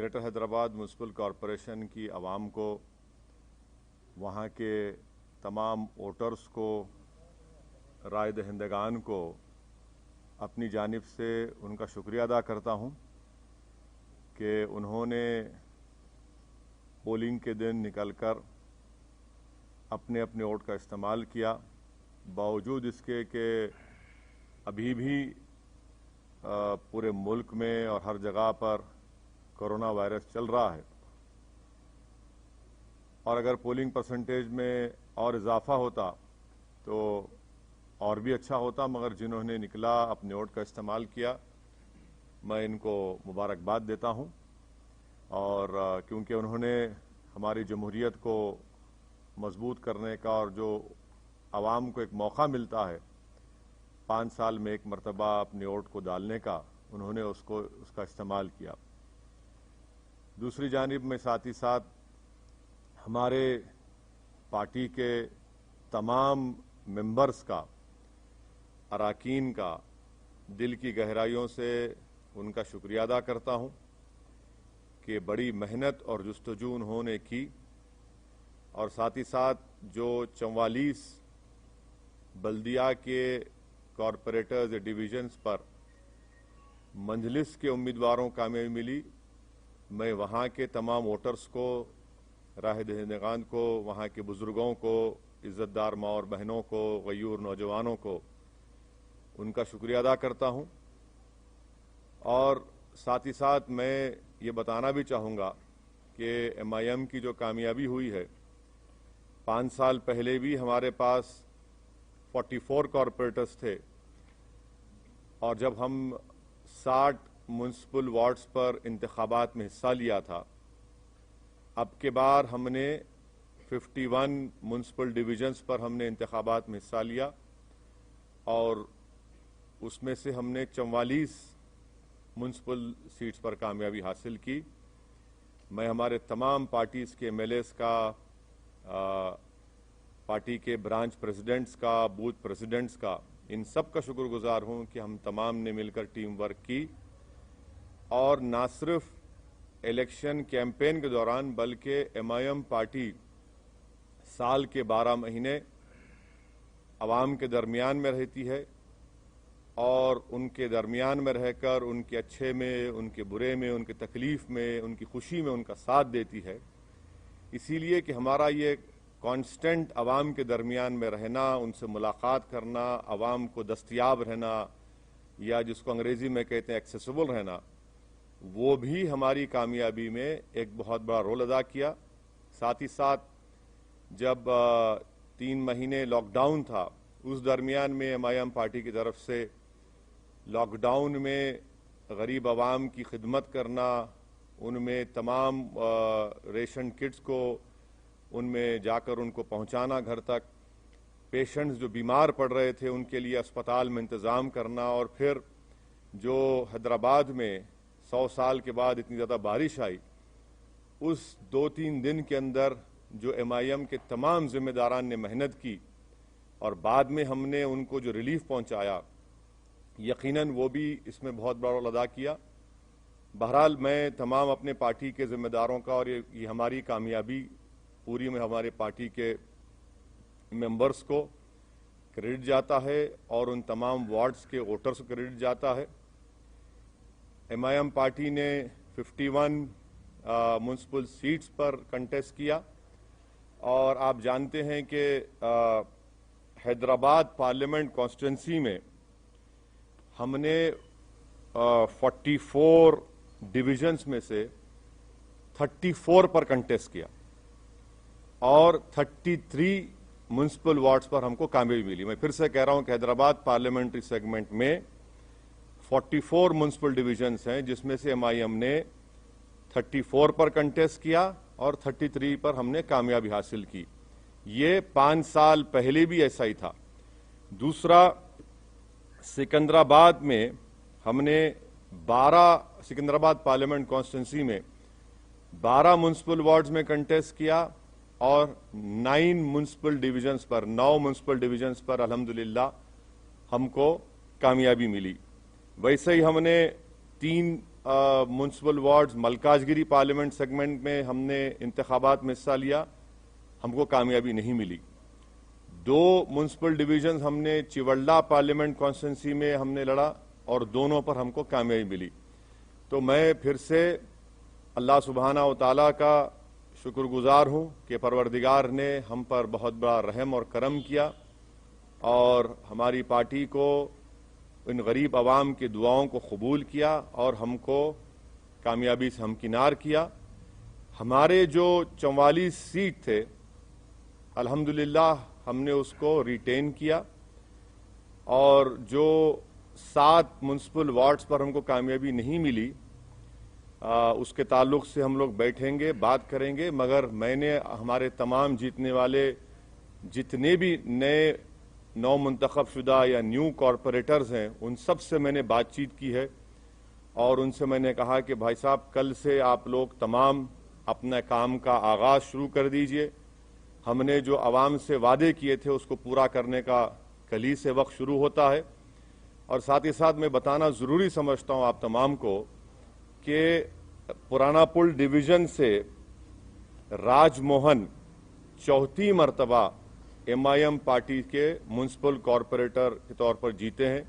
Greater Hyderabad municipal corporation की आवाम को, वहाँ के तमाम वोटर्स को, राय दहिंदगान को अपनी जानिब से उनका शुक्रिया अदा करता हूँ कि उन्होंने पोलिंग के दिन निकलकर अपने अपने वोट का इस्तेमाल किया, बावजूद इसके कि अभी भी पूरे मुल्क में और हर जगह पर कोरोना वायरस चल रहा है। और अगर पोलिंग परसेंटेज में और इजाफा होता तो और भी अच्छा होता, मगर जिन्होंने निकला अपने वोट का इस्तेमाल किया, मैं इनको मुबारकबाद देता हूं। और क्योंकि उन्होंने हमारी जमहूरियत को मजबूत करने का और जो आवाम को एक मौका मिलता है 5 साल में एक मरतबा अपने वोट को डालने का, उन्होंने उसका इस्तेमाल किया। दूसरी जानिब में साथ ही साथ हमारे पार्टी के तमाम मेंबर्स का, अराकीन का दिल की गहराइयों से उनका शुक्रिया अदा करता हूं कि बड़ी मेहनत और जुस्तजू उन्होंने की, और साथ ही साथ जो 44 बल्दिया के कॉरपोरेटर्स डिवीजन्स पर मंजलिस के उम्मीदवारों को कामयाबी मिली, मैं वहाँ के तमाम वोटर्स को, राह दहिंदगान को, वहाँ के बुजुर्गों को, इज्जतदार माँ और बहनों को, गयूर नौजवानों को उनका शुक्रिया अदा करता हूँ। और साथ ही साथ मैं ये बताना भी चाहूँगा कि MIM की जो कामयाबी हुई है, 5 साल पहले भी हमारे पास 44 कॉरपोरेटर्स थे, और जब हम 60 म्यूनसिपल वार्ड्स पर इंतखाबात में हिस्सा लिया था, अब के बार हमने 51 म्यूनसिपल डिवीजन्स पर हमने इंतखाबात में हिस्सा लिया, और उसमें से हमने 44 म्यूनसिपल सीट्स पर कामयाबी हासिल की। मैं हमारे तमाम पार्टीज के MLAs का, पार्टी के ब्रांच प्रेसिडेंट्स का, बूथ प्रेसिडेंट्स का, इन सब का शुक्रगुजार हूं कि हम तमाम ने मिलकर टीम वर्क की, और ना सिर्फ इलेक्शन कैंपेन के दौरान बल्कि MIM पार्टी साल के 12 महीने अवाम के दरमियान में रहती है, और उनके दरमियान में रहकर उनके अच्छे में, उनके बुरे में, उनके तकलीफ में, उनकी खुशी में उनका साथ देती है। इसीलिए कि हमारा ये कांस्टेंट अवाम के दरमियान में रहना, उनसे मुलाकात करना, अवाम को दस्तयाब रहना, या जिसको अंग्रेजी में कहते हैं एक्सेसिबल रहना, वो भी हमारी कामयाबी में एक बहुत बड़ा रोल अदा किया। साथ ही साथ जब 3 महीने लॉकडाउन था, उस दरमियान में MIM पार्टी की तरफ से लॉकडाउन में गरीब आवाम की खिदमत करना, उनमें तमाम रेशन किट्स को उनमें जाकर उनको पहुंचाना घर तक, पेशेंट्स जो बीमार पड़ रहे थे उनके लिए अस्पताल में इंतज़ाम करना, और फिर जो हैदराबाद में 100 साल के बाद इतनी ज़्यादा बारिश आई, उस 2-3 दिन के अंदर जो MIM के तमाम जिम्मेदारान ने मेहनत की और बाद में हमने उनको जो रिलीफ पहुंचाया, यकीनन वो भी इसमें बहुत बड़ा रोल अदा किया। बहरहाल मैं तमाम अपने पार्टी के जिम्मेदारों का, और ये हमारी कामयाबी पूरी में हमारे पार्टी के मेंबर्स को क्रेडिट जाता है, और उन तमाम वार्ड्स के वोटर्स को क्रेडिट जाता है। MIM पार्टी ने 51 म्यूनसिपल सीट्स पर कंटेस्ट किया, और आप जानते हैं कि हैदराबाद पार्लियामेंट कॉन्स्टिट्यूंसी में हमने 44 डिविजन्स में से 34 पर कंटेस्ट किया, और 33 म्यूनसिपल वार्ड्स पर हमको कामयाबी मिली। मैं फिर से कह रहा हूं कि हैदराबाद पार्लियामेंट्री सेगमेंट में 44 म्यूनसिपल डिविजन्स हैं, जिसमें से MIM ने 34 पर कंटेस्ट किया और 33 पर हमने कामयाबी हासिल की। ये 5 साल पहले भी ऐसा ही था। दूसरा, सिकंदराबाद में हमने 12, सिकंदराबाद पार्लियामेंट कॉन्स्टिट्यूंसी में 12 म्यूनसिपल वार्ड्स में कंटेस्ट किया, और 9 म्यूनसिपल डिविजन्स पर, 9 म्यूनसिपल डिविजन्स पर अल्हम्दुलिल्लाह हमको कामयाबी मिली। वैसे ही हमने 3 municipal wards Malkajgiri parliament segment में हमने इंतखाबात में हिस्सा लिया, हमको कामयाबी नहीं मिली। 2 म्युनिसिपल डिवीजन हमने चिवल्ला पार्लियामेंट कॉन्स्टिट्यूंसी में हमने लड़ा और दोनों पर हमको कामयाबी मिली। तो मैं फिर से अल्लाह सुब्हाना व तआला का शुक्रगुजार हूं कि परवरदिगार ने हम पर बहुत बड़ा रहम और करम किया और हमारी पार्टी को इन गरीब आवाम की दुआओं को कबूल किया और हमको कामयाबी से हमकिनार किया। हमारे जो 44 सीट थे, अल्हम्दुलिल्लाह हमने उसको रिटेन किया और जो 7 म्युनिसिपल वार्ड्स पर हमको कामयाबी नहीं मिली, उसके ताल्लुक से हम लोग बैठेंगे, बात करेंगे। मगर मैंने हमारे तमाम जीतने वाले जितने भी नए नौ मुंतखब शुदा या न्यू कॉरपोरेटर्स हैं, उन सब से मैंने बातचीत की है और उनसे मैंने कहा कि भाई साहब, कल से आप लोग तमाम अपना काम का आगाज शुरू कर दीजिए। हमने जो आवाम से वादे किए थे उसको पूरा करने का कल ही से वक्त शुरू होता है। और साथ ही साथ मैं बताना ज़रूरी समझता हूँ आप तमाम को कि पुराना पुल डिवीज़न से राजमोहन चौथी मरतबा MIM पार्टी के म्युनिसिपल कॉरपोरेटर के तौर पर जीते हैं।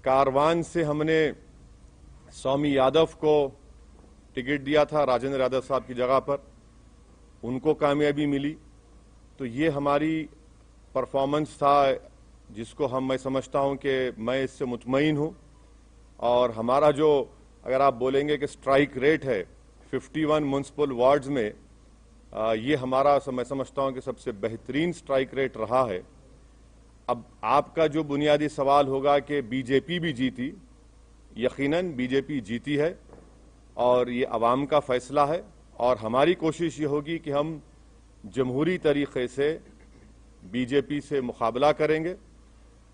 कारवान से हमने स्वामी यादव को टिकट दिया था राजेंद्र यादव साहब की जगह पर, उनको कामयाबी मिली। तो ये हमारी परफॉर्मेंस था जिसको मैं समझता हूं कि मैं इससे मुतमईन हूं। और हमारा जो, अगर आप बोलेंगे कि स्ट्राइक रेट है 51 म्युनिसिपल वार्ड्स में, ये हमारा मैं समझता हूं कि सबसे बेहतरीन स्ट्राइक रेट रहा है। अब आपका जो बुनियादी सवाल होगा कि बीजेपी भी जीती, यकीनन बीजेपी जीती है और ये अवाम का फैसला है और हमारी कोशिश ये होगी कि हम जमहूरी तरीके से बीजेपी से मुकाबला करेंगे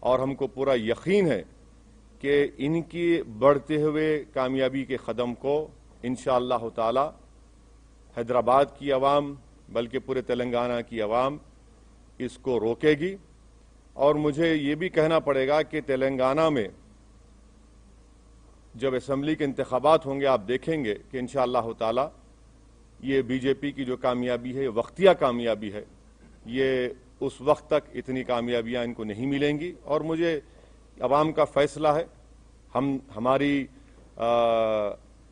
और हमको पूरा यकीन है कि इनकी बढ़ते हुए कामयाबी के कदम को इंशाअल्लाह ताला हैदराबाद की आवाम बल्कि पूरे तेलंगाना की आवाम इसको रोकेगी। और मुझे ये भी कहना पड़ेगा कि तेलंगाना में जब असेंबली के इंतखाबात होंगे, आप देखेंगे कि इंशाअल्लाह ताला ये बीजेपी की जो कामयाबी है, वक्तिया कामयाबी है, ये उस वक्त तक इतनी कामयाबियां इनको नहीं मिलेंगी। और मुझे अवाम का फैसला है, हमारी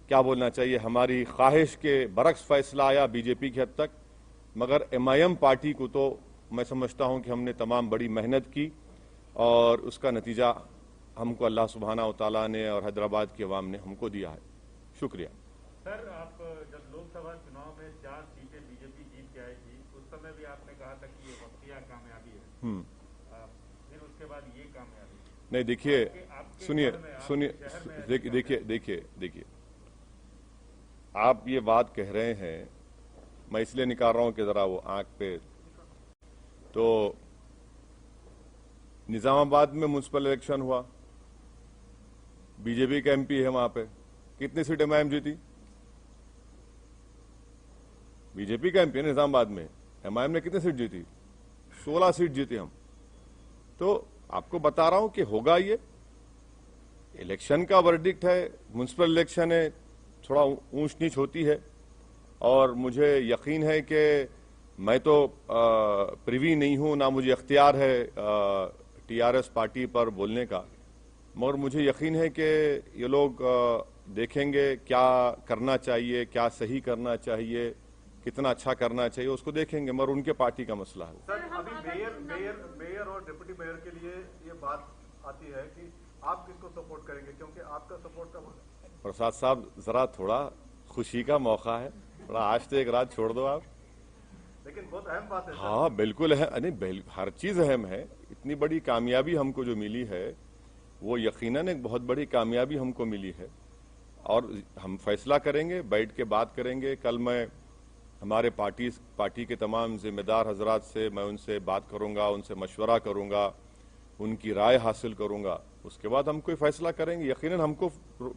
क्या बोलना चाहिए, हमारी ख्वाहिश के बरक्स फैसला आया बीजेपी की हद तक। मगर MIM पार्टी को तो मैं समझता हूं कि हमने तमाम बड़ी मेहनत की और उसका नतीजा हमको अल्लाह सुब्हाना व तआला ने और हैदराबाद की अवाम ने हमको दिया है। शुक्रिया। सर, आप जब लोकसभा चुनाव में 4 सीटें बीजेपी जीत के आई थी, उस समय भी आपने कहा था कि ये वक्तिया कामयाबी है। फिर उसके बाद ये कामयाबी नहीं, देखिए, सुनिए, देखिए, आप ये बात कह रहे हैं, मैं इसलिए निकाल रहा हूं कि जरा वो आंख पे, तो निजामाबाद में म्युनिसिपल इलेक्शन हुआ, बीजेपी का MP है वहां पे, कितनी सीटें MIM जीती? बीजेपी का MP है निजामाबाद में, MIM ने कितनी सीट जीती? 16 सीट जीती हम। तो आपको बता रहा हूं कि होगा ये, इलेक्शन का वर्डिक्ट है, म्युनिसिपल इलेक्शन है, थोड़ा ऊंच नीच होती है। और मुझे यकीन है कि मैं तो प्रिवी नहीं हूं, ना मुझे अख्तियार है TRS पार्टी पर बोलने का, मगर मुझे यकीन है कि ये लोग देखेंगे क्या करना चाहिए, क्या सही करना चाहिए, कितना अच्छा करना चाहिए, उसको देखेंगे, मगर उनके पार्टी का मसला है। सर, अभी मेयर और डिप्टी मेयर के लिए ये बात आती है कि आप किसको सपोर्ट करेंगे, क्योंकि आपका सपोर्ट अब प्रसाद साहब, जरा थोड़ा खुशी का मौका है, थोड़ा आज तो एक रात छोड़ दो आप। लेकिन बहुत अहम बात है। हाँ बिल्कुल है, नहीं हर चीज अहम है। इतनी बड़ी कामयाबी हमको जो मिली है वो यकीनन एक बहुत बड़ी कामयाबी हमको मिली है और हम फैसला करेंगे, बैठ के बात करेंगे। कल मैं हमारे पार्टी के तमाम जिम्मेदार हजरात से मैं उनसे बात करूंगा, उनसे मशवरा करूंगा, उनकी राय हासिल करूंगा, उसके बाद हम कोई फैसला करेंगे। यकीनन हमको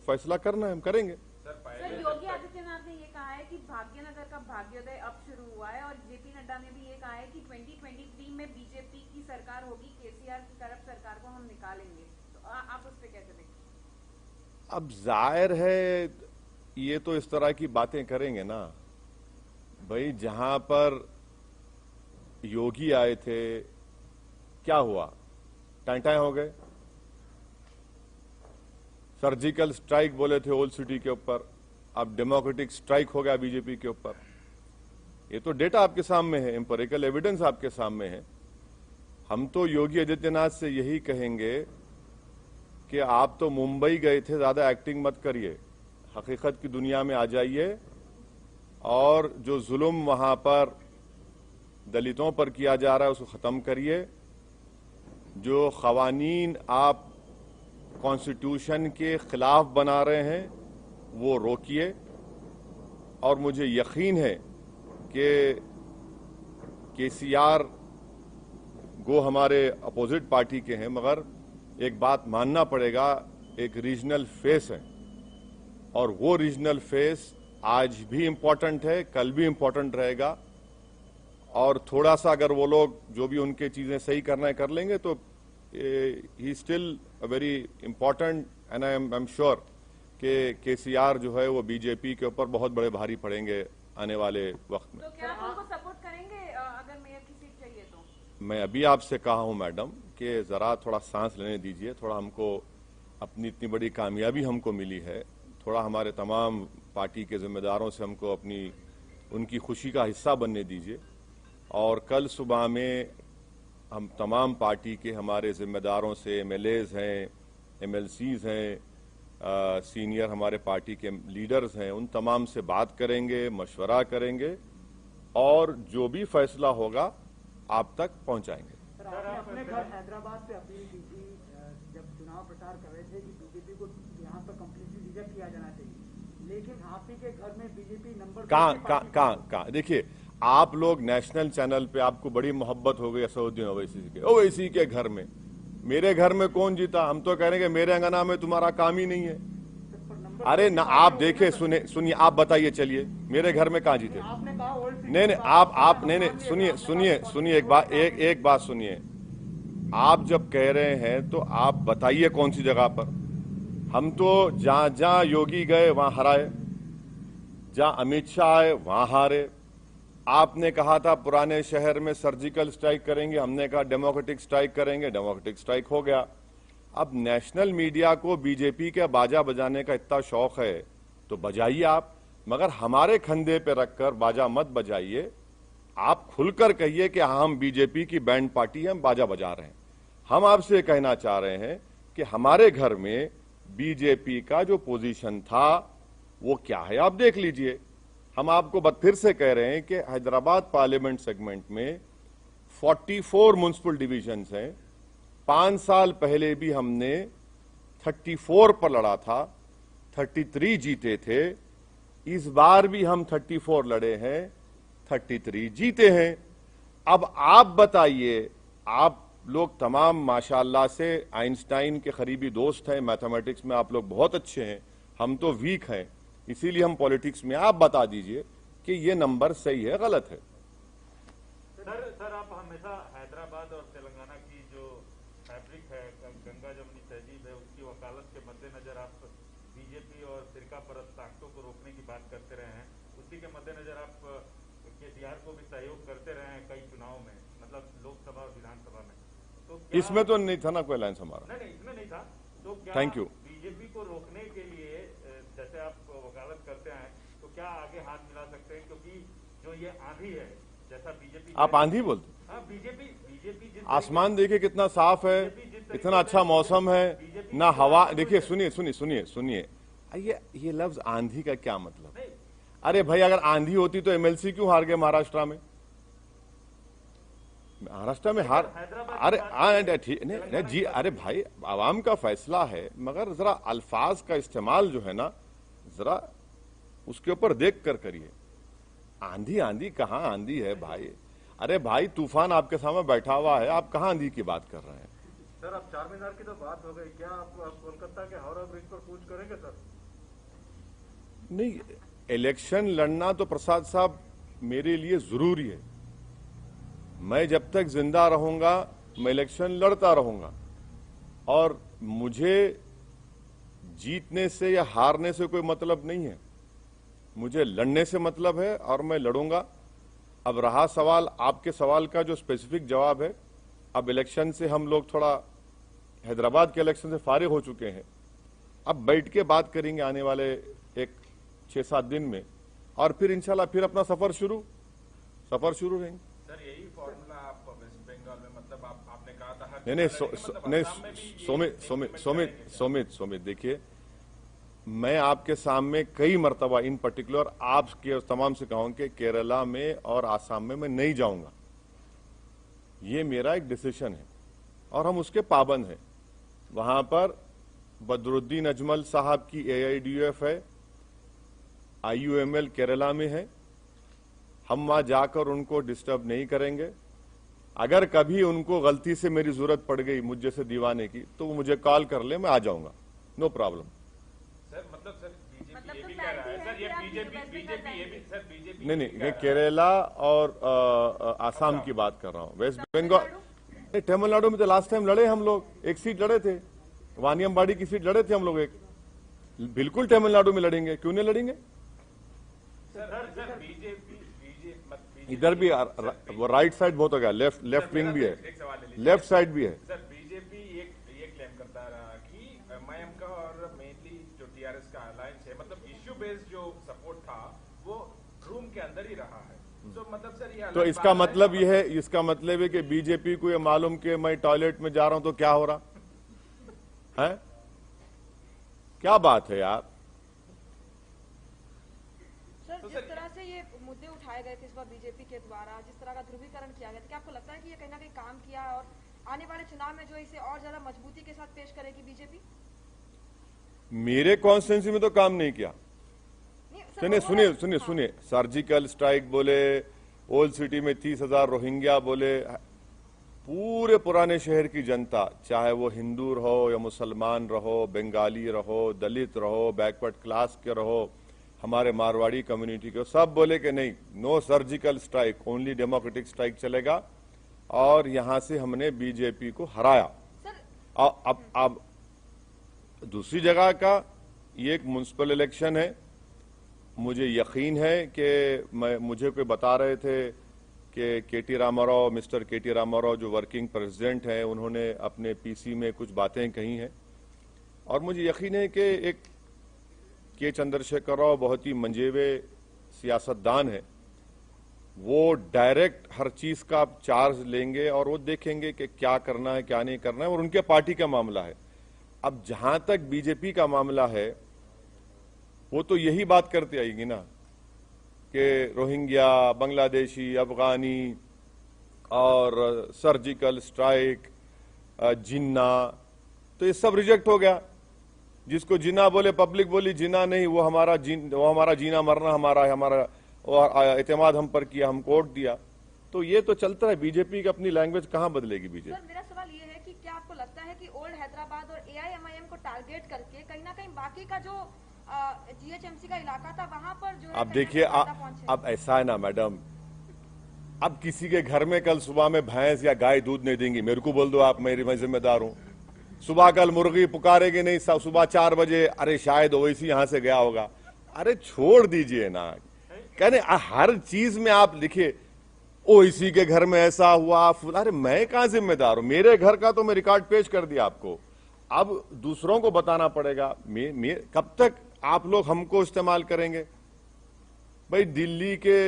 फैसला करना है, हम करेंगे। सर, योगी आदित्यनाथ ने ये कहा है कि भाग्यनगर का भाग्योदय अब शुरू हुआ है और JP नड्डा ने भी ये कहा है कि 2023 में बीजेपी की सरकार होगी, KCR की करप्ट सरकार को हम निकालेंगे। तो आप उस पर कैसे देखते हैं? अब जाहिर है ये तो इस तरह की बातें करेंगे ना भाई। जहां पर योगी आए थे क्या हुआ, टाइम हो गए। सर्जिकल स्ट्राइक बोले थे ओल्ड सिटी के ऊपर, अब डेमोक्रेटिक स्ट्राइक हो गया बीजेपी के ऊपर। ये तो डेटा आपके सामने है, एम्पिरिकल एविडेंस आपके सामने है। हम तो योगी आदित्यनाथ से यही कहेंगे कि आप तो मुंबई गए थे, ज्यादा एक्टिंग मत करिए, हकीकत की दुनिया में आ जाइए और जो जुल्म वहां पर दलितों पर किया जा रहा है उसको खत्म करिए। जो खवानीन आप कॉन्स्टिट्यूशन के खिलाफ बना रहे हैं वो रोकिए। और मुझे यकीन है कि केसीआर गो हमारे अपोजिट पार्टी के हैं, मगर एक बात मानना पड़ेगा, एक रीजनल फेस है और वो रीजनल फेस आज भी इंपॉर्टेंट है, कल भी इंपॉर्टेंट रहेगा। और थोड़ा सा अगर वो लोग जो भी उनके चीजें सही करना है कर लेंगे तो he still a very important and I am sure कि केसीआर जो है वो बीजेपी के ऊपर बहुत बड़े भारी पड़ेंगे आने वाले वक्त में। तो क्या आप उनको सपोर्ट करेंगे अगर मेयर की सीट चाहिए तो? मैं अभी आपसे कहा हूं मैडम कि जरा थोड़ा सांस लेने दीजिए, थोड़ा हमको अपनी इतनी बड़ी कामयाबी हमको मिली है, थोड़ा हमारे तमाम पार्टी के जिम्मेदारों से हमको अपनी उनकी खुशी का हिस्सा बनने दीजिए। और कल सुबह में हम तमाम पार्टी के हमारे जिम्मेदारों से, एमएलएज हैं, एमएलसीज हैं, सीनियर हमारे पार्टी के लीडर्स हैं, उन तमाम से बात करेंगे, मशवरा करेंगे और जो भी फैसला होगा आप तक पहुंचाएंगे। सर, आपने अपने घर हैदराबाद से अपील की थी जब चुनाव प्रचार कर रहे थे कि बीजेपी को यहाँ पर कंप्लीटली रिजेक्ट किया जाना चाहिए, लेकिन आप ही के घर में बीजेपी नंबर कहाँ देखिए, आप लोग नेशनल चैनल पे आपको बड़ी मोहब्बत हो गई असदुद्दीन ओवैसी के घर में। मेरे घर में कौन जीता? हम तो कह रहे हैं कि मेरे अंगना में तुम्हारा काम ही नहीं है। अरे ना, आप देखे सुनिए, आप बताइए, चलिए मेरे घर में कहाँ जीते? नहीं आप नहीं, सुनिए एक बात सुनिए। आप जब कह रहे हैं तो आप बताइए कौन सी जगह पर। हम तो जहां योगी गए वहां हराए, जहां अमित शाह आए वहां हारे। आपने कहा था पुराने शहर में सर्जिकल स्ट्राइक करेंगे, हमने कहा डेमोक्रेटिक स्ट्राइक करेंगे, डेमोक्रेटिक स्ट्राइक हो गया। अब नेशनल मीडिया को बीजेपी के बाजा बजाने का इतना शौक है तो बजाइए आप, मगर हमारे कंधे पे रखकर बाजा मत बजाइए। आप खुलकर कहिए कि हम बीजेपी की बैंड पार्टी हैं, हम बाजा बजा रहे हैं। हम आपसे कहना चाह रहे हैं कि हमारे घर में बीजेपी का जो पोजीशन था वो क्या है आप देख लीजिए। हम आपको फिर से कह रहे हैं कि हैदराबाद पार्लियामेंट सेगमेंट में 44 म्युनिसिपल डिविजन्स हैं। 5 साल पहले भी हमने 34 पर लड़ा था, 33 जीते थे। इस बार भी हम 34 लड़े हैं, 33 जीते हैं। अब आप बताइए, आप लोग तमाम माशाअल्लाह से आइंस्टाइन के करीबी दोस्त हैं, मैथमेटिक्स में आप लोग बहुत अच्छे हैं, हम तो वीक हैं, इसीलिए हम पॉलिटिक्स में। आप बता दीजिए कि ये नंबर सही है गलत है। सर आप हमेशा हैदराबाद और तेलंगाना की जो फैब्रिक है, गंगा जमुनी तहजीब है, उसकी वकालत के मद्देनजर आप बीजेपी और फिरका परस्त ताकतों को रोकने की बात करते रहे हैं। उसी के मद्देनजर आप केसीआर को भी सहयोग करते रहे हैं कई चुनाव में, मतलब लोकसभा और विधानसभा में। तो इसमें तो नहीं था ना कोई अलायंस हमारा। नहीं, इसमें नहीं था। तो क्या थैंक यू। बीजेपी को रोकने के लिए जैसे आप वकालत करते हैं तो क्या आगे हाथ मिला सकते हैं? क्योंकि जो ये आंधी है, जैसा बीजेपी, आप आंधी बोलते? हाँ, बीजेपी आसमान देखिए कितना साफ है, इतना अच्छा मौसम है, ना हवा। देखिए सुनिए, ये लफ्ज आंधी का क्या मतलब? अरे भाई, अगर आंधी होती तो एमएलसी क्यों हार गए महाराष्ट्र में? महाराष्ट्र में हार, अरे ठीक नहीं जी, अरे भाई आवाम का फैसला है, मगर जरा अल्फाज का इस्तेमाल जो है ना, जरा उसके ऊपर देख कर करिए। आंधी कहाँ आंधी है भाई? अरे भाई, तूफान आपके सामने बैठा हुआ है, आप कहाँ आंधी की बात कर रहे हैं? सर, अब चार मीनार की तो बात हो गई, क्या आप कोलकाता के हावड़ा ब्रिज पर कूच करेंगे सर? नहीं, इलेक्शन लड़ना तो प्रसाद साहब मेरे लिए जरूरी है। मैं जब तक जिंदा रहूंगा मैं इलेक्शन लड़ता रहूंगा, और मुझे जीतने से या हारने से कोई मतलब नहीं है, मुझे लड़ने से मतलब है और मैं लड़ूंगा। अब रहा सवाल, आपके सवाल का जो स्पेसिफिक जवाब है, अब इलेक्शन से हम लोग थोड़ा हैदराबाद के इलेक्शन से फारिग हो चुके हैं, अब बैठ के बात करेंगे आने वाले एक 6-7 दिन में, और फिर इंशाल्लाह फिर अपना सफर शुरू रहेंगे। सर यही फॉर्मूला आप वेस्ट बंगाल में, मतलब आपने कहा था सोमित देखिए, मैं आपके सामने कई मर्तबा इन पर्टिकुलर आपके तमाम से कहूं कि केरला में और आसाम में मैं नहीं जाऊंगा। ये मेरा एक डिसीजन है और हम उसके पाबंद हैं। वहां पर बदरुद्दीन अजमल साहब की AIDUF है, IUML केरला में है, हम वहां जाकर उनको डिस्टर्ब नहीं करेंगे। अगर कभी उनको गलती से मेरी जरूरत पड़ गई मुझ जैसे दीवाने की, तो वो मुझे कॉल कर ले, मैं आ जाऊंगा, नो प्रॉब्लम। सर बीजेपी ये भी कह रहा है सर, ये बीजेपी ये भी सर बीजेपी नहीं, केरला और आसाम की बात कर रहा हूं। वेस्ट बंगाल, तमिलनाडु में तो लास्ट टाइम लड़े हम लोग, एक सीट लड़े थे, वानियमबाड़ी की सीट लड़े थे हम लोग एक, बिल्कुल तमिलनाडु में लड़ेंगे, क्यों नहीं लड़ेंगे? सर बीजेपी इधर भी राइट साइड बहुत हो गया, लेफ्ट विंग भी है, लेफ्ट साइड भी है। सर बीजेपी ये क्लेम करता रहा कि MIM का और मेनली जो TRS का अलायंस है, मतलब इश्यू बेस्ड जो सपोर्ट था वो रूम के अंदर ही रहा है। तो मतलब सर ये तो इसका मतलब ये है, इसका मतलब है कि बीजेपी को ये मालूम कि मैं टॉयलेट में जा रहा हूं तो क्या हो रहा है? क्या बात है यार। सर जिस तरह से ये मुद्दे उठाए गए थे इस बार बीजेपी के द्वारा, जिस तरह का ध्रुवीकरण किया गया था, क्या आपको लगता है कि ये कहीं ना कहीं काम किया और आने वाले चुनाव में जो इसे और ज्यादा मजबूती के साथ पेश करेगी बीजेपी? मेरे कॉन्स्टिट्यूंसी में तो काम नहीं किया। सुनिए, सर्जिकल स्ट्राइक बोले, ओल्ड सिटी में 30,000 रोहिंग्या बोले, पूरे पुराने शहर की जनता, चाहे वो हिंदू रहो या मुसलमान रहो, बंगाली रहो, दलित रहो, बैकवर्ड क्लास के रहो, हमारे मारवाड़ी कम्युनिटी के, सब बोले कि नहीं, no surgical strike, only democratic strike चलेगा, और यहां से हमने बीजेपी को हराया। अब दूसरी जगह का ये एक म्युनिसिपल इलेक्शन है, मुझे यकीन है कि मुझे कोई बता रहे थे कि मिस्टर केटी रामाराव जो वर्किंग प्रेसिडेंट हैं, उन्होंने अपने PC में कुछ बातें कही हैं, और मुझे यकीन है कि एक के चंद्रशेखर राव बहुत ही मंजेवे सियासतदान है, वो डायरेक्ट हर चीज का चार्ज लेंगे और वो देखेंगे कि क्या करना है क्या नहीं करना है, और उनके पार्टी का मामला है। अब जहां तक बीजेपी का मामला है, वो तो यही बात करते आएगी ना कि रोहिंग्या, बांग्लादेशी, अफगानी और सर्जिकल स्ट्राइक, जिन्ना, तो ये सब रिजेक्ट हो गया। जिसको जिन्ना बोले, पब्लिक बोली जिन्ना नहीं, वो हमारा जीना मरना हमारा एतमाद हम पर किया, हम वोट दिया। तो ये तो चलता है, बीजेपी की अपनी लैंग्वेज कहां बदलेगी बीजेपी? सर मेरा सवाल ये है कि क्या आपको लगता है कि ओल्ड हैदराबाद और AIMIM को टारगेट करके कहीं ना कहीं बाकी का जो GHMC का इलाका था वहां पर जो है, अब देखिए, अब ऐसा है ना मैडम, अब किसी के घर में कल सुबह में भैंस या गाय दूध नहीं देंगी, मेरे को बोल दो आप, मैं जिम्मेदार हूं। सुबह कल मुर्गी पुकारेगी नहीं, सुबह 4 बजे, अरे शायद ओवैसी यहां से गया होगा। अरे छोड़ दीजिए ना, कहने हर चीज में आप लिखिए ओवैसी के घर में ऐसा हुआ, अरे मैं कहां जिम्मेदार हूं? मेरे घर का तो मैं रिकॉर्ड पेश कर दिया आपको, अब दूसरों को बताना पड़ेगा। कब तक आप लोग हमको इस्तेमाल करेंगे? भाई दिल्ली के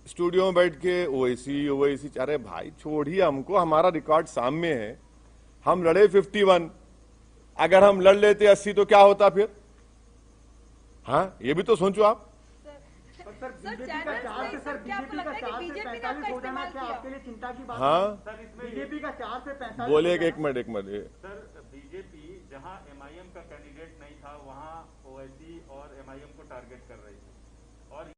स्टूडियो में बैठ के ओवैसी, अरे भाई छोड़िए हमको, हमारा रिकॉर्ड सामने है। हम लड़े 51, अगर हम लड़ लेते 80 तो क्या होता फिर? हाँ, ये भी तो सोचो आप। सर बीजेपी का 4 से 45 हो जाना क्या आपके लिए चिंता की बात? हाँ, बीजेपी का 4 से 45 बोले एक मिनट सर बीजेपी जहां MIM का कैंडिडेट नहीं था वहां ओवैसी और MIM को टारगेट कर रही थी और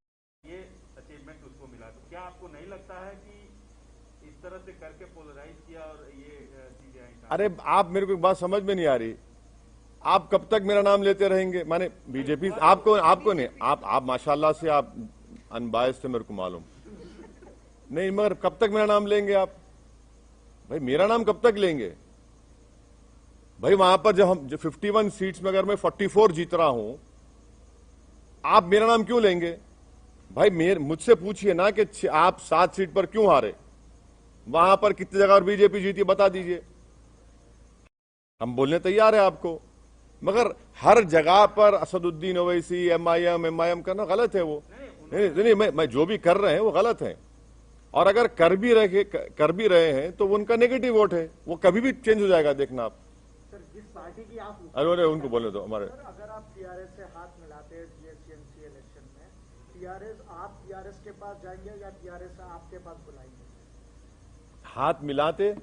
ये अचीवमेंट उसको मिला, तो क्या आपको नहीं लगता है कि इस तरह से करके पोलराइज किया और ये चीजें आई? अरे आप मेरे को एक बात समझ में नहीं आ रही, आप कब तक मेरा नाम लेते रहेंगे? माने बीजेपी आपको नहीं, आप माशाल्लाह से आप अनबायस्ड थे, मेरे को मालूम नहीं, मगर कब तक मेरा नाम लेंगे आप? भाई मेरा नाम कब तक लेंगे? भाई वहां पर जो 51 सीट्स में अगर मैं 44 जीत रहा हूं, आप मेरा नाम क्यों लेंगे? भाई मुझसे पूछिए ना कि आप 7 सीट पर क्यों हारे, वहां पर कितनी जगह और बीजेपी जीती बता दीजिए, हम बोलने तैयार है आपको। मगर हर जगह पर असदुद्दीन ओवैसी एमआईएम करना गलत है। वो नहीं, मैं जो भी कर रहे हैं वो गलत है, और अगर कर भी रहे हैं तो उनका नेगेटिव वोट है, वो कभी भी चेंज हो जाएगा, देखना आप। सर जिस पार्टी की आप अरे उनको बोले तो हमारे अगर आप टीआरएस से हाथ मिलाते हैं जीएचएमसी इलेक्शन में, आप टीआरएस के पास जाएंगे या टीआरएस आपके पास बुलाएंगे? हाथ मिलाते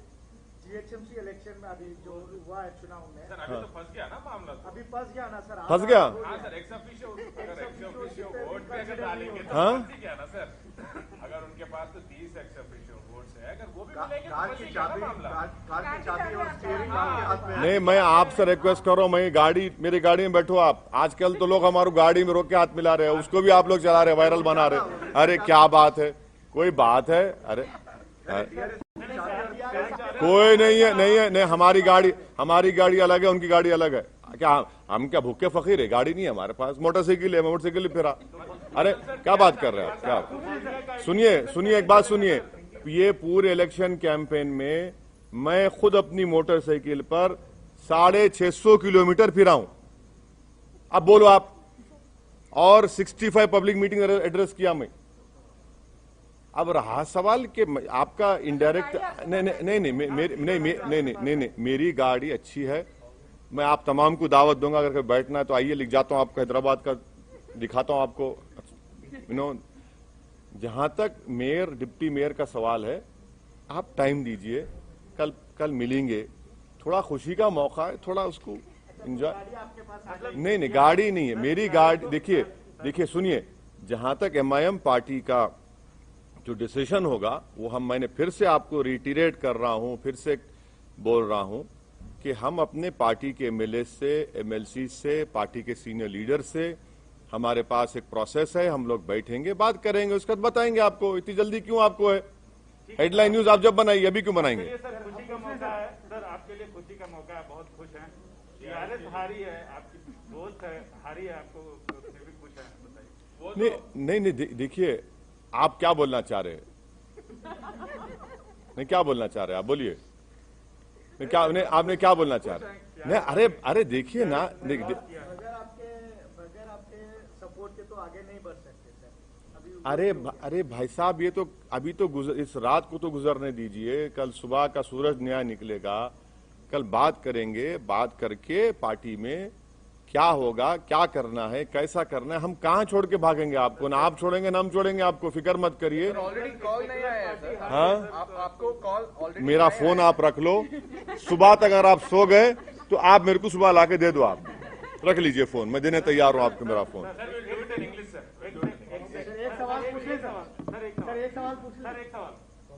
जीएचएमसी इलेक्शन में अभी जो हुआ है चुनाव में, सर अभी तो फंस गया ना मामला, अभी फंस गया ना सर? फंस गया। हाँ सर, एक्स ऑफिशियो वोट पे अगर डालेंगे तो हाँ? फंस ही गया ना सर। अगर उनके पास तो 30 एक्स ऑफिशियो वोट्स है, अगर वो भी मिलेंगे तो कार फंस की ही गया ना चाबी मामला। कार की चाबी और स्टीयरिंग आपके हाथ में है। नहीं, मैं आपसे रिक्वेस्ट कर रहा हूं, मैं मेरी गाड़ी में बैठो आप। आजकल तो लोग हमारी गाड़ी में रोक के हाथ मिला रहे हैं, उसको भी आप लोग चला रहे हैं, वायरल बना रहे हैं। अरे क्या बात है, कोई बात है? अरे कोई नहीं है, नहीं, हमारी गाड़ी अलग है, उनकी गाड़ी अलग है। क्या हम क्या भूखे फकीर है? गाड़ी नहीं है हमारे पास, मोटरसाइकिल है, मोटरसाइकिल फिरा। अरे क्या बात कर रहे हैं आप? क्या? सुनिए एक बात सुनिए, ये पूरे इलेक्शन कैंपेन में मैं खुद अपनी मोटरसाइकिल पर 650 किलोमीटर फिरा हूं। अब बोलो आप। और 65 पब्लिक मीटिंग एड्रेस किया मैं। अब रहा सवाल कि आपका इनडायरेक्ट नहीं, मेरी गाड़ी अच्छी है। मैं आप तमाम को दावत दूंगा, अगर कभी बैठना है तो आइए, लिख जाता हूं आपको, हैदराबाद का दिखाता हूं आपको। जहां तक मेयर डिप्टी मेयर का सवाल है, आप टाइम दीजिए, कल मिलेंगे, थोड़ा खुशी का मौका है, थोड़ा उसको एंजॉय। नहीं, गाड़ी नहीं है मेरी गाड़ी। देखिए सुनिए, जहां तक एमआईएम पार्टी का जो डिसीजन होगा वो मैंने फिर से आपको रिटीरेट कर रहा हूं, फिर से बोल रहा हूं कि हम अपने पार्टी के एमएलए से, एमएलसी से, पार्टी के सीनियर लीडर से, हमारे पास एक प्रोसेस है, हम लोग बैठेंगे, बात करेंगे, उसके बाद बताएंगे आपको। इतनी जल्दी क्यों आपको है? हेडलाइन न्यूज आप जब बनाइए, अभी क्यों बनाएंगे? सर खुशी का मौका है सर, आपके लिए खुशी का मौका है, बहुत खुश हैं। टीआरएस हारी है, आपकी दोस्त है, हारी है, आपको फिर भी खुश है, बताइए। नहीं, देखिए आप क्या बोलना चाह रहे हैं? नहीं, क्या बोलना चाह रहे हैं आप? बोलिए। आपने क्या बोलना चाह रहे हैं? नहीं, अरे देखिए ना, बगैर आपके सपोर्ट के तो आगे नहीं बढ़ सकते सर। अरे भाई साहब, ये तो अभी तो इस रात को तो गुजरने दीजिए, कल सुबह का सूरज नया निकलेगा, कल बात करेंगे, बात करके पार्टी में क्या होगा, क्या करना है, कैसा करना है। हम कहां छोड़ के भागेंगे आपको? ना आप छोड़ेंगे ना हम छोड़ेंगे आपको, फिक्र मत करिए। ऑलरेडी कॉल नहीं आया है सर। हाँ, आपको कॉल ऑलरेडी मेरा फोन आप रख लो, सुबह तक अगर आप सो गए तो आप मेरे को सुबह लाके दे दो, आप रख लीजिए फोन, मैं देने तैयार हूं आपको मेरा फोन।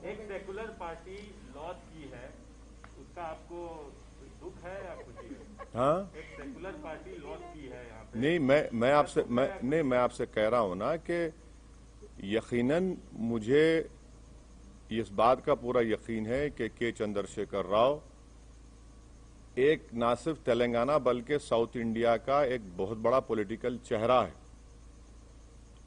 एक सेकुलर पार्टी लॉस की है, उसका आपको दुख है या खुशी है? हाँ, एक सेकुलर पार्टी लॉस की है यहाँ पे। नहीं, मैं आपसे कह रहा हूं ना कि यकीनन मुझे इस बात का पूरा यकीन है कि के चंद्रशेखर राव एक ना सिर्फ तेलंगाना बल्कि साउथ इंडिया का एक बहुत बड़ा पॉलिटिकल चेहरा है,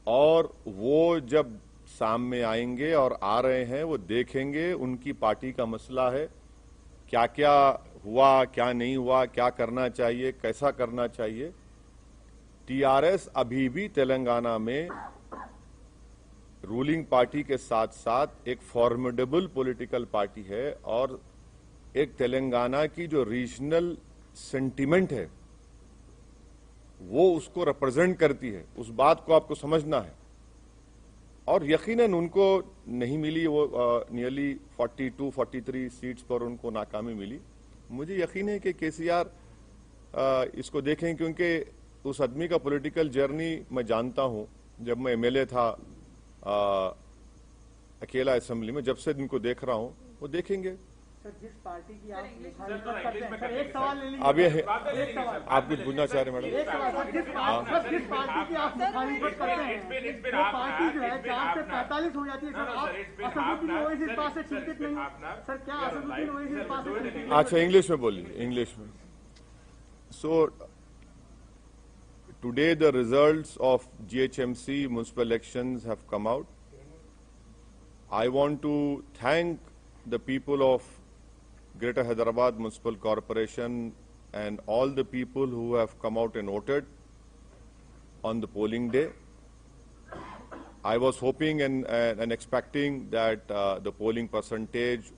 और वो जब सामने आएंगे और आ रहे हैं, वो देखेंगे उनकी पार्टी का मसला है, क्या क्या हुआ, क्या नहीं हुआ, क्या करना चाहिए, कैसा करना चाहिए। टीआरएस अभी भी तेलंगाना में रूलिंग पार्टी के साथ साथ एक फॉर्मिडेबल पॉलिटिकल पार्टी है, और एक तेलंगाना की जो रीजनल सेंटिमेंट है वो उसको रिप्रेजेंट करती है। उस बात को आपको समझना है। और यकीनन उनको नहीं मिली, वो नियरली 42-43 सीट्स पर उनको नाकामी मिली। मुझे यकीन है कि केसीआर इसको देखें, क्योंकि उस आदमी का पॉलिटिकल जर्नी मैं जानता हूं। जब मैं एमएलए था अकेला असेंबली में, जब से इनको देख रहा हूं, वो देखेंगे। सर जिस पार्टी की आप मुखालिफत करते हैं, सर एक सवाल ले लीजिए। अब ये आप कुछ पूछना चाह रहे हैं मैडम? एक सवाल सर, जिस पार्टी की आप मुखालिफत करते हैं, वो पार्टी जो है 4 से 45 हो जाती है सर। आप असदुद्दीन ओवैसी इस बात से चिंतित नहीं है सर? क्या असदुद्दीन ओवैसी इस बात से चिंतित नहीं? अच्छा, इंग्लिश में बोलिए, इंग्लिश में। So today the results of GHMC municipal elections have come out. I want to thank the people of Greater Hyderabad Municipal Corporation and all the people who have come out and voted on the polling day. I was hoping and expecting that the polling percentage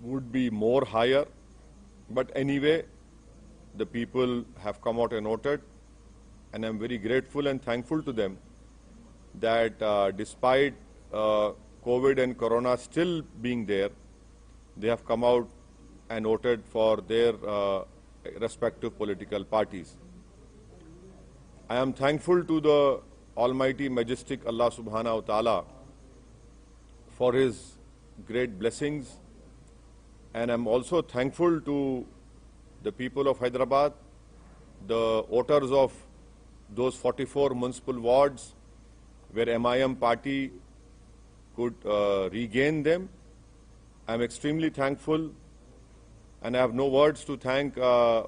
would be more higher, but anyway, the people have come out and voted, and I'm very grateful and thankful to them that despite COVID and Corona still being there, they have come out and voted for their respective political parties. I am thankful to the Almighty Majestic Allah Subhanahu wa Ta'ala for His great blessings, and I'm also thankful to the people of Hyderabad, the voters of those 44 municipal wards where MIM party could regain them. I'm extremely thankful, and I have no words to thank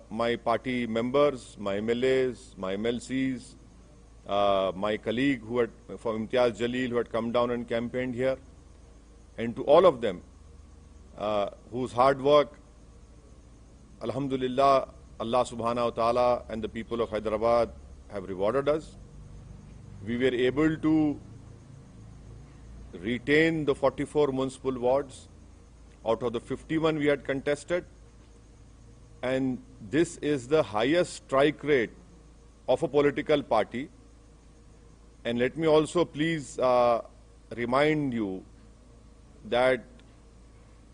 my party members, my MLAs, my MLCs, my colleague from Imtiaz Jalil who had come down and campaigned here, and to all of them whose hard work, Alhamdulillah, Allah Subhanahu wa Ta'ala and the people of Hyderabad have rewarded us. We were able to retain the 44 municipal wards out of the 51 we had contested, and this is the highest strike rate of a political party. And let me also please remind you that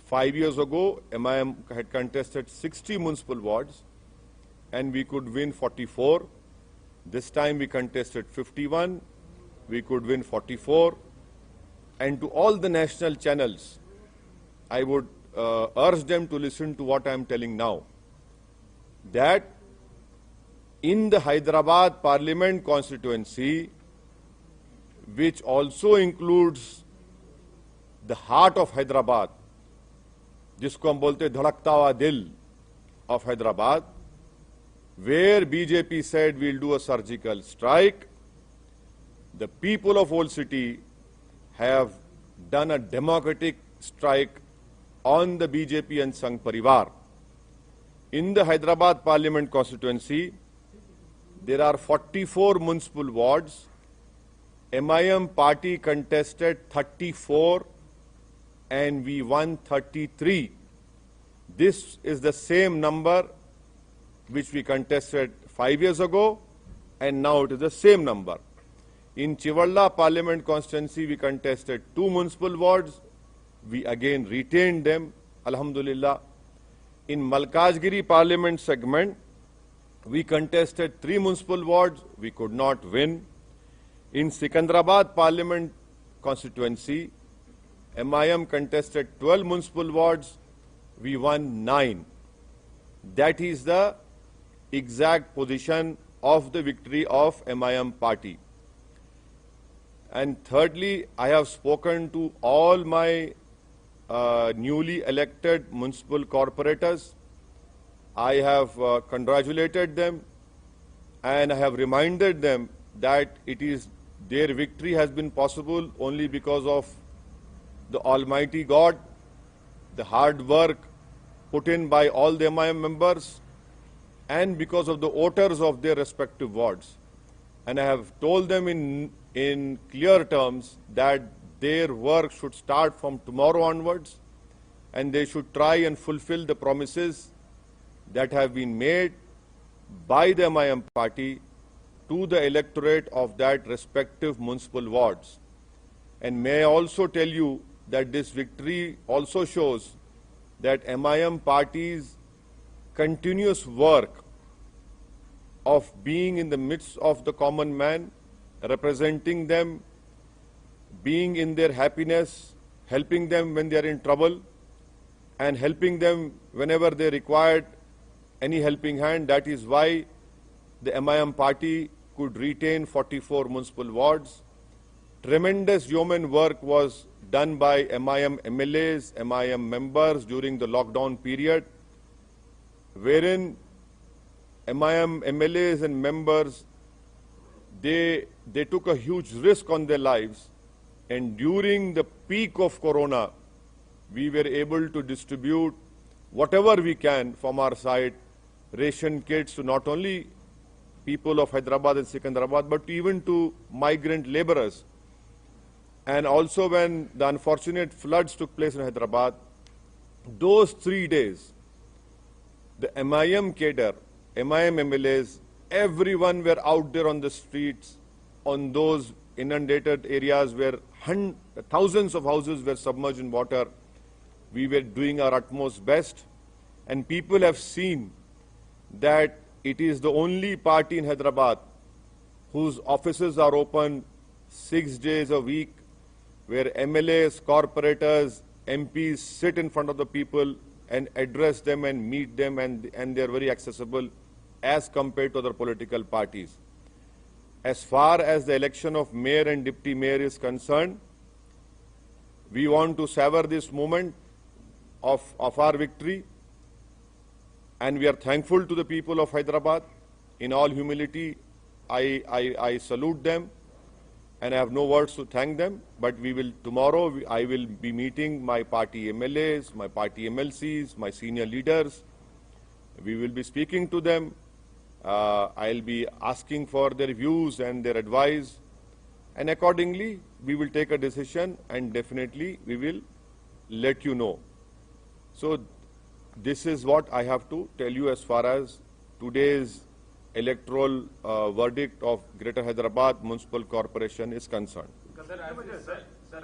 5 years ago, MIM had contested 60 municipal wards and we could win 44. This time we contested 51, we could win 44. And to all the national channels, I would urge them to listen to what I am telling now, that in the Hyderabad Parliament constituency, which also includes the heart of Hyderabad, जिसको हम बोलते धड़कता हुआ दिल of Hyderabad, where BJP said we'll do a surgical strike, the people of Old City have done a democratic strike on the BJP and Sangh Parivar. In the Hyderabad Parliament constituency, there are 44 municipal wards. MIM party contested 34 and we won 33. This is the same number which we contested 5 years ago, and now it is the same number. In Chivalla Parliament constituency, we contested 2 municipal wards. We again retained them, Alhamdulillah. In Malkajgiri Parliament segment, we contested 3 municipal wards. We could not win. In Sikandrabad Parliament constituency, MIM contested 12 municipal wards. We won 9. That is the exact position of the victory of MIM party. And thirdly, I have spoken to all my newly elected municipal corporators. I have congratulated them and I have reminded them that their victory has been possible only because of the Almighty God, the hard work put in by all the MIM members, and because of the voters of their respective wards. And I have told them in clear terms that their work should start from tomorrow onwards, and they should try and fulfill the promises that have been made by the MIM party to the electorate of that respective municipal wards. And may I also tell you that this victory also shows that MIM party's continuous work of being in the midst of the common man, representing them, being in their happiness, helping them when they are in trouble, and helping them whenever they required any helping hand. That is why the MIM party could retain 44 municipal wards. Tremendous yeoman work was done by MIM MLAs, MIM members during the lockdown period, wherein MIM MLAs and members, they took a huge risk on their lives, and during the peak of Corona, we were able to distribute whatever we can from our side, ration kits to not only people of Hyderabad and Secunderabad, but even to migrant laborers. And also when the unfortunate floods took place in Hyderabad, those 3 days, the MIM cadre, MIM MLAs, everyone were out there on the streets, on those inundated areas where thousands of houses were submerged in water. We were doing our utmost best, and people have seen that it is the only party in Hyderabad whose offices are open 6 days a week, where MLAs, corporators, MPs sit in front of the people and address them and meet them, and they are very accessible as compared to other political parties. As far as the election of mayor and deputy mayor is concerned, we want to savor this moment of our victory, and we are thankful to the people of Hyderabad. In all humility, I salute them, and I have no words to thank them. But tomorrow I will be meeting my party MLAs, my party MLCs, my senior leaders. We will be speaking to them. I'll be asking for their views and their advice, and accordingly we will take a decision, and definitely we will let you know. So this is what I have to tell you as far as today's electoral verdict of Greater Hyderabad Municipal Corporation is concerned. Sir, as you said, the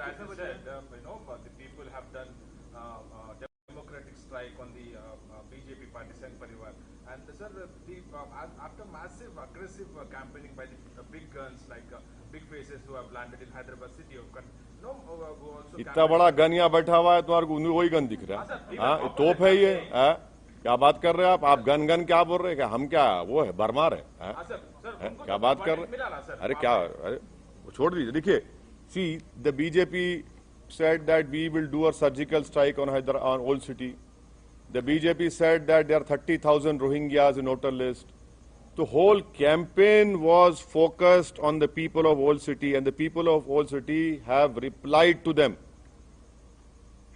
people have done democratic strike on the BJP party Sangh Parivar. And sir, after massive aggressive campaigning by the big guns like big faces who have landed in Hyderabad city, who also इतना बड़ा gun यहाँ बैठा हुआ है, तुम्हारे को वही gun दिख रहा है? हाँ, तोप है ये? क्या बात कर रहे हैं आप गन क्या बोल रहे हैं? क्या हम क्या वो है बरमार है? क्या बात कर रहे हैं? अरे क्या, अरे छोड़ दीजिए. देखिए, see, the BJP said that we will do a surgical strike on Old City. The BJP said that there are 30,000 Rohingyas in voter list. The whole campaign was focused on the people of Old City, and the people of Old City have replied to them,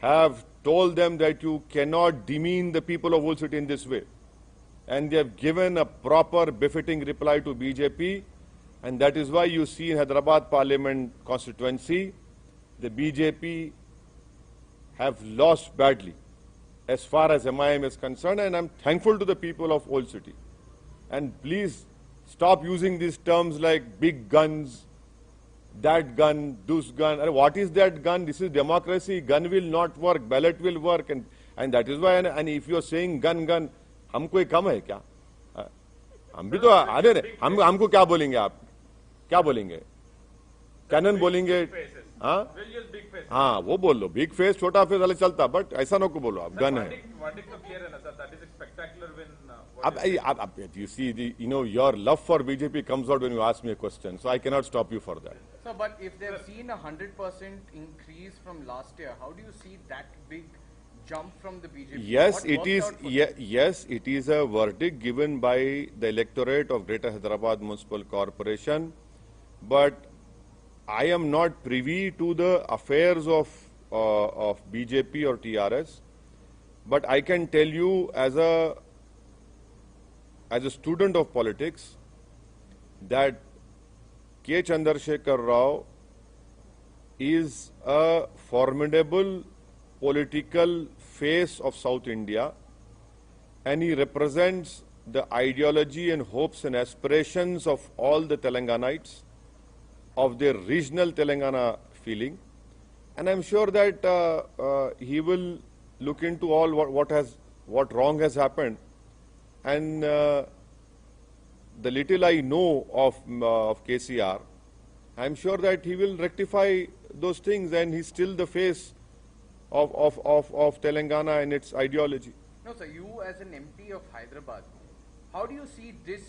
have told them that you cannot demean the people of Old City in this way. And they have given a proper befitting reply to BJP, and that is why you see in Hyderabad Parliament constituency, the BJP have lost badly as far as MIM is concerned, and I'm thankful to the people of Old City. And please stop using these terms like big guns, that gun, this gun. What is that gun? This is democracy. Gun will not work. Ballot will work. And that is why, and if you are saying gun, हम कोई कम है क्या? हम भी तो अरे हमको क्या बोलेंगे आप? क्या बोलेंगे? कैनन बोलेंगे? हाँ, वो बोल लो. बिग फेस, छोटा फेस वाले चलता, बट ऐसा ना को बोलो आप. गन है. You see, your love for BJP comes out when you ask me a question, so I cannot stop you for that. So, but if they've seen 100% increase from last year, how do you see that big jump from the BJP? Yes, it is. Yes, it is a verdict given by the electorate of Greater Hyderabad Municipal Corporation, but I am not privy to the affairs of BJP or TRS. But I can tell you as a student of politics that K. Chandrasekhar Rao is a formidable political face of South India, and he represents the ideology and hopes and aspirations of all the Telanganites, of their regional Telangana feeling. And I'm sure that he will look into all what wrong has happened. And the little I know of KCR, I'm sure that he will rectify those things, and he's still the face of Telangana and its ideology. No, sir, you as an MP of Hyderabad, how do you see this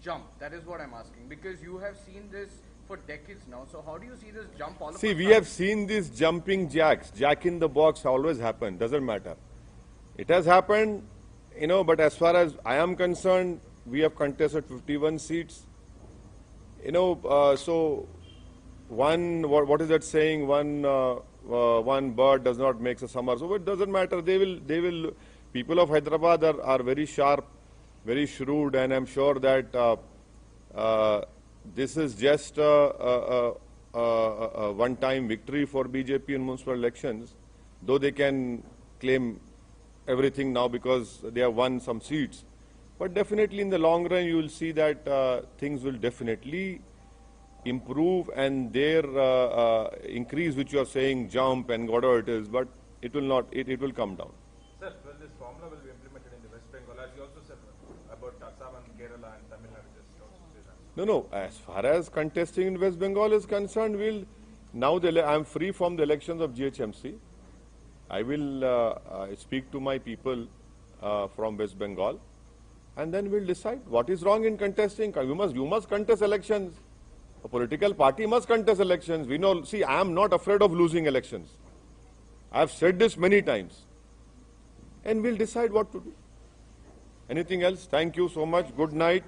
jump? That is what I'm asking, because you have seen this for decades now. So how do you see this jump all of a sudden? See, we have seen these jumping jacks. Jack in the box always happen. Doesn't matter. It has happened, but as far as I am concerned, we have contested 51 seats. So what is that saying? One bird does not make a summer. So it doesn't matter. They will. People of Hyderabad are very sharp, very shrewd, and I'm sure that this is just a one-time victory for BJP in municipal elections, though they can claim everything now because they have won some seats. But definitely in the long run, you will see that things will definitely improve, and their increase, which you are saying, jump and whatever it is, but it will not, it will come down. Sir, when this formula will be implemented in the West Bengal, as you also said about Assam and Kerala and Tamil Nadu, just also say that. No. As far as contesting in West Bengal is concerned, I'm free from the elections of GHMC. I will speak to my people from West Bengal, and then we'll decide what is wrong in contesting. You must contest elections. A political party must contest elections. We know. See, I am not afraid of losing elections. I have said this many times, and we'll decide what to do. Anything else? Thank you so much. Good night.